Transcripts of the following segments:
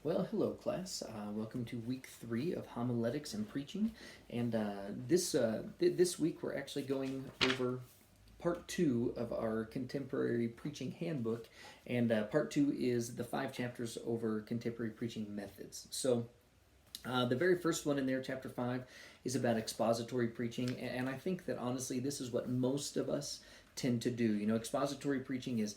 Well, hello, class. Welcome to week 3 of Homiletics and Preaching. And this week we're actually going over part 2 of our contemporary preaching handbook. And part 2 is the 5 chapters over contemporary preaching methods. So the very first one in there, chapter 5, is about expository preaching. And I think that honestly, this is what most of us tend to do. Expository preaching is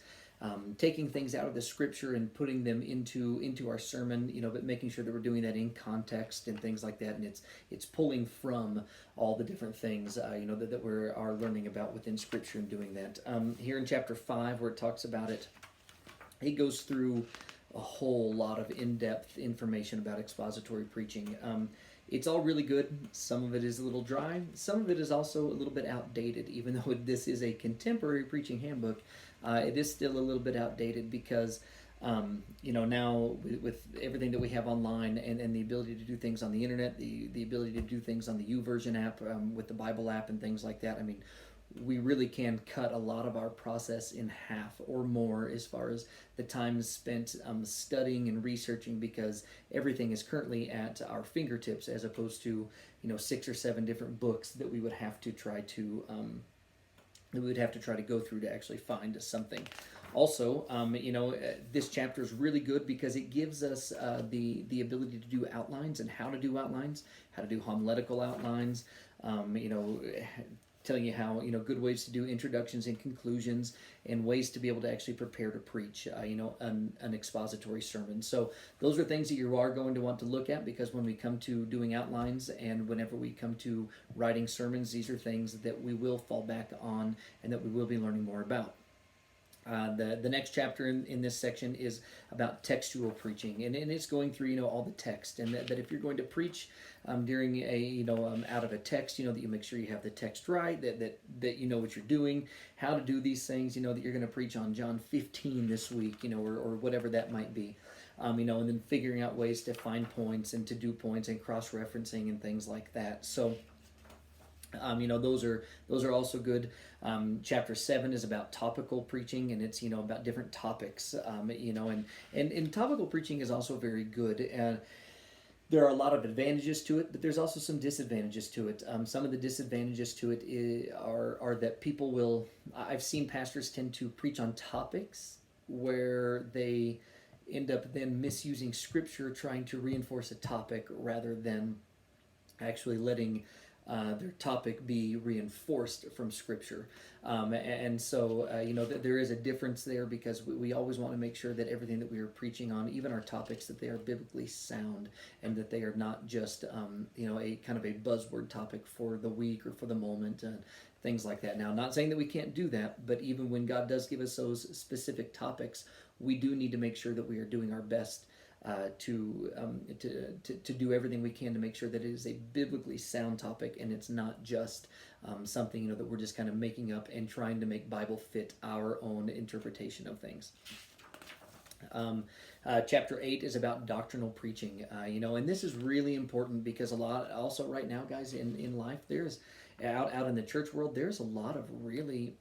taking things out of the scripture and putting them into our sermon, but making sure that we're doing that in context and things like that. And it's pulling from all the different things, that we are learning about within scripture and doing that. Here in chapter 5, where it talks about it, it goes through a whole lot of in-depth information about expository preaching. It's all really good. Some of it is a little dry. Some of it is also a little bit outdated. Even though this is a contemporary preaching handbook, it is still a little bit outdated because now with everything that we have online and the ability to do things on the internet, the ability to do things on the YouVersion app, with the Bible app and things like that. I mean, we really can cut a lot of our process in half or more as far as the time spent studying and researching, because everything is currently at our fingertips as opposed to 6 or 7 different books that we would have to try to go through to actually find something. Also, this chapter is really good because it gives us the ability to do outlines and how to do outlines, how to do homiletical outlines. Telling you how good ways to do introductions and conclusions, and ways to be able to actually prepare to preach an expository sermon. So those are things that you are going to want to look at, because when we come to doing outlines and whenever we come to writing sermons, these are things that we will fall back on and that we will be learning more about. The next chapter in this section is about textual preaching, and it's going through all the text, and that if you're going to preach during a out of a text, that you make sure you have the text right, that you know what you're doing, how to do these things, that you're going to preach on John 15 this week, or whatever that might be. And then figuring out ways to find points and to do points and cross-referencing and things like that. So those are also good. Chapter 7 is about topical preaching, and it's about different topics. And topical preaching is also very good. There are a lot of advantages to it, but there's also some disadvantages to it. Some of the disadvantages to it are that people will. I've seen pastors tend to preach on topics where they end up then misusing scripture, trying to reinforce a topic rather than actually letting their topic be reinforced from scripture. And so there is a difference there, because we always want to make sure that everything that we are preaching on, even our topics, that they are biblically sound, and that they are not just a kind of a buzzword topic for the week or for the moment, things like that. Now, not saying that we can't do that, but even when God does give us those specific topics, we do need to make sure that we are doing our best to do everything we can to make sure that it is a biblically sound topic, and it's not just something that we're just kind of making up and trying to make Bible fit our own interpretation of things. Chapter 8 is about doctrinal preaching, and this is really important because a lot, also right now, guys, in life, there's out in the church world, there's a lot of really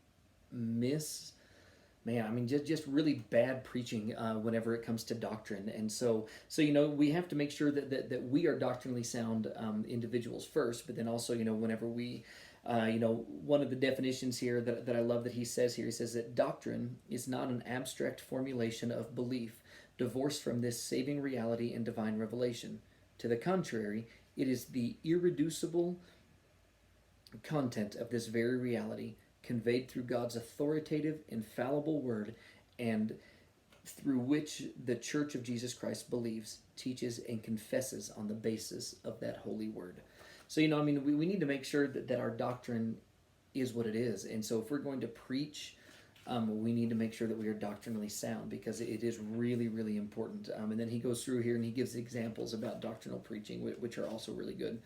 just really bad preaching whenever it comes to doctrine. And so we have to make sure that we are doctrinally sound individuals first, but then also whenever we one of the definitions here that I love that he says here, he says that doctrine is not an abstract formulation of belief divorced from this saving reality and divine revelation. To the contrary, it is the irreducible content of this very reality, conveyed through God's authoritative, infallible word, and through which the Church of Jesus Christ believes, teaches, and confesses on the basis of that holy word. So, we need to make sure that our doctrine is what it is. And so if we're going to preach, we need to make sure that we are doctrinally sound, because it is really, really important. And then he goes through here and he gives examples about doctrinal preaching, which are also really good.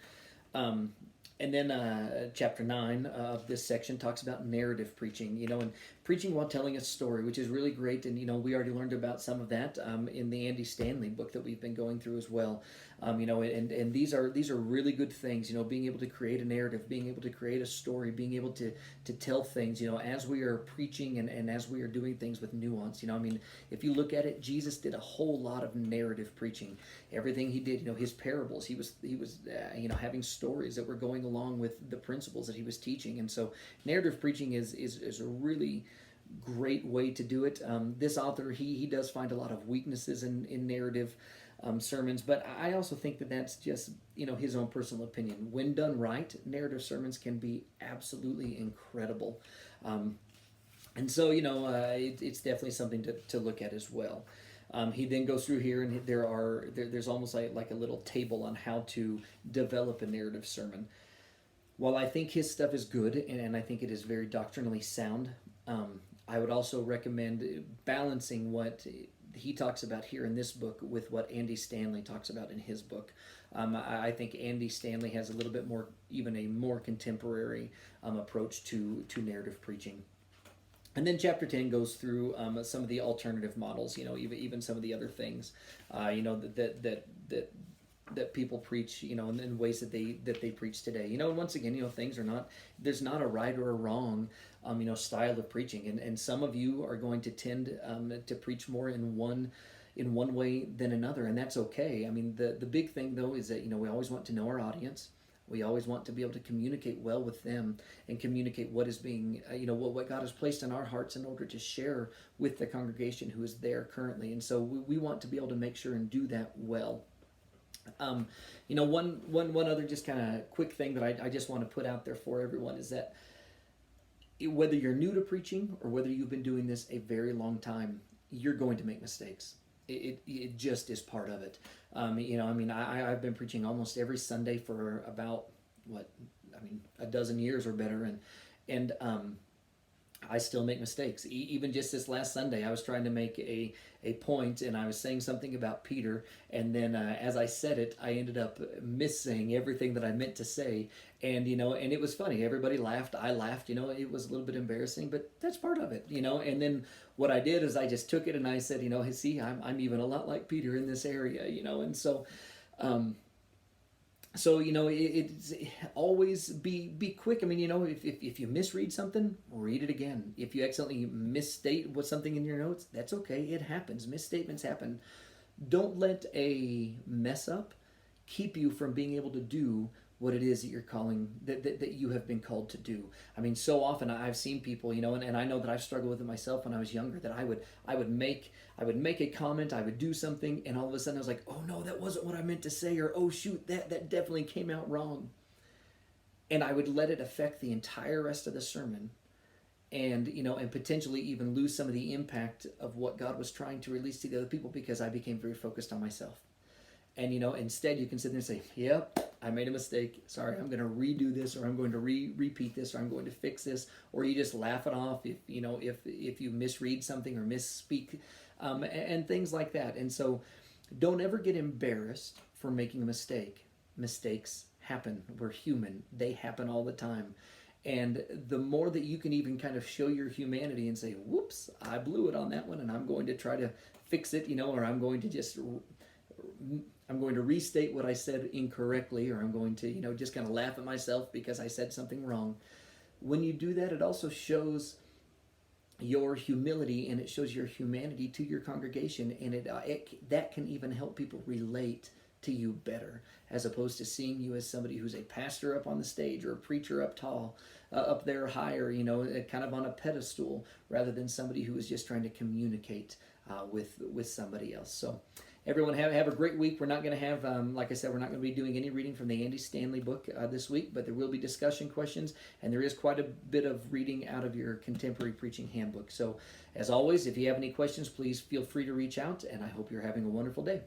And then chapter 9 of this section talks about narrative preaching, and preaching while telling a story, which is really great. And, we already learned about some of that in the Andy Stanley book that we've been going through as well. And these are really good things, being able to create a narrative, being able to create a story, being able to tell things, as we are preaching and as we are doing things with nuance. If you look at it, Jesus did a whole lot of narrative preaching. Everything he did, his parables, he was having stories that were going along with the principles that he was teaching. And so narrative preaching is a really great way to do it. This author, he does find a lot of weaknesses in narrative sermons, but I also think that that's just his own personal opinion. When done right, narrative sermons can be absolutely incredible. And so it's definitely something to look at as well. He then goes through here, and there's almost like a little table on how to develop a narrative sermon. While I think his stuff is good, and I think it is very doctrinally sound, I would also recommend balancing what he talks about here in this book with what Andy Stanley talks about in his book. I think Andy Stanley has a little bit more, even a more contemporary approach to narrative preaching. And then chapter 10 goes through some of the alternative models, even some of the other things, that people preach, in ways that they preach today. And once again, things are not, there's not a right or a wrong, style of preaching. And some of you are going to tend to preach more in one way than another, and that's okay. The big thing though is that, we always want to know our audience. We always want to be able to communicate well with them and communicate what is being, what God has placed in our hearts in order to share with the congregation who is there currently. And so we want to be able to make sure and do that well. One other just kind of quick thing that I just want to put out there for everyone is that whether you're new to preaching or whether you've been doing this a very long time, you're going to make mistakes. It just is part of it. I've been preaching almost every Sunday for about a dozen years or better, and I still make mistakes. Even just this last Sunday, I was trying to make a point, and I was saying something about Peter, and then as I said it, I ended up missing everything that I meant to say, and and it was funny. Everybody laughed. I laughed. It was a little bit embarrassing, but that's part of it. And then what I did is I just took it and I said, hey, see, I'm even a lot like Peter in this area, and so. So it's always be quick. If you misread something, read it again. If you accidentally misstate something in your notes, that's okay. It happens. Misstatements happen. Don't let a mess up keep you from being able to do what it is that you're calling that you have been called to do. So often I've seen people, and I know that I've struggled with it myself when I was younger, that I would make a comment, I would do something, and all of a sudden I was like, oh no, that wasn't what I meant to say, or oh shoot, that definitely came out wrong. And I would let it affect the entire rest of the sermon, and and potentially even lose some of the impact of what God was trying to release to the other people because I became very focused on myself. And instead you can sit there and say, yep, I made a mistake. Sorry, I'm going to redo this, or I'm going to repeat this, or I'm going to fix this. Or you just laugh it off if you misread something or misspeak, and things like that. And so don't ever get embarrassed for making a mistake. Mistakes happen. We're human. They happen all the time. And the more that you can even kind of show your humanity and say, whoops, I blew it on that one, and I'm going to try to fix it, or I'm going to restate what I said incorrectly, or I'm going to, just kind of laugh at myself because I said something wrong. When you do that, it also shows your humility, and it shows your humanity to your congregation, and that can even help people relate to you better, as opposed to seeing you as somebody who's a pastor up on the stage or a preacher up tall, up there higher, kind of on a pedestal, rather than somebody who is just trying to communicate with somebody else. So everyone have a great week. We're not going to have, like I said, we're not going to be doing any reading from the Andy Stanley book this week, but there will be discussion questions, and there is quite a bit of reading out of your Contemporary Preaching Handbook. So as always, if you have any questions, please feel free to reach out, and I hope you're having a wonderful day.